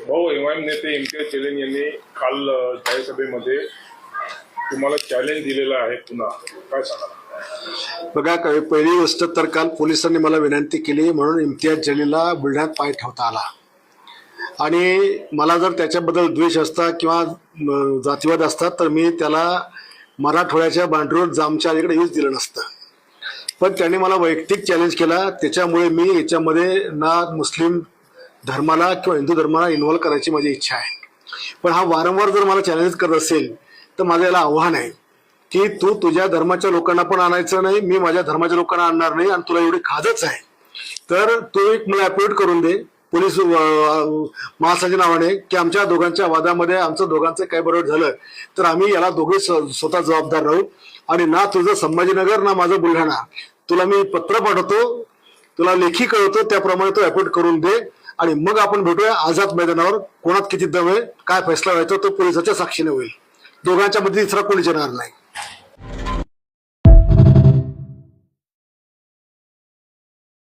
भाऊ एमआयएम नेते इम्तियाज जलील यांनी काल जाहीर सभेमध्ये तुम्हाला चॅलेंज दिलेलं आहे, पुन्हा काय सांगा? बघा, पहिली गोष्ट तर काल पोलिसांनी मला विनंती केली म्हणून इम्तियाज जलीलला बुलढाण्यात पाय ठेवता आला आणि मला जर त्याच्याबद्दल द्वेष असता किंवा जातीवाद असतात तर मी त्याला मराठवाड्याच्या बांधरोड जामच्या अलीकडे येऊच दिलं नसतं. पण त्यांनी मला वैयक्तिक चॅलेंज केला, त्याच्यामुळे मी याच्यामध्ये ना मुस्लिम धर्माला किंवा हिंदू धर्माला इन्व्हॉल्व करायची माझी इच्छा आहे. पण हा वारंवार जर मला चॅलेंज करत असेल तर माझं याला आव्हान आहे की तू तुझ्या धर्माच्या लोकांना पण आणायचं नाही, मी माझ्या धर्माच्या लोकांना आणणार नाही आणि तुला एवढी खादच आहे तर तू एक मला ॲप्रोच करून दे पोलीस महासंघाच्या नावाने की आमच्या दोघांच्या वादामध्ये आमचं दोघांचं काय बरोबर झालं तर आम्ही याला दोघे स्वतः जबाबदार राहू. आणि ना तुझं संभाजीनगर ना माझं बुलढाणा, तुला मी पत्र पाठवतो, तुला लेखी कळवतो, त्याप्रमाणे तो ॲप्रोच करून दे आणि मग आपण भेटूया आझाद मैदानावर. कोणात किती दम आहे, काय फैसला व्हायचा तो पोलिसाच्या साक्षीने होईल. दोघांच्या मध्ये तिसरा कोणीच येणार नाही.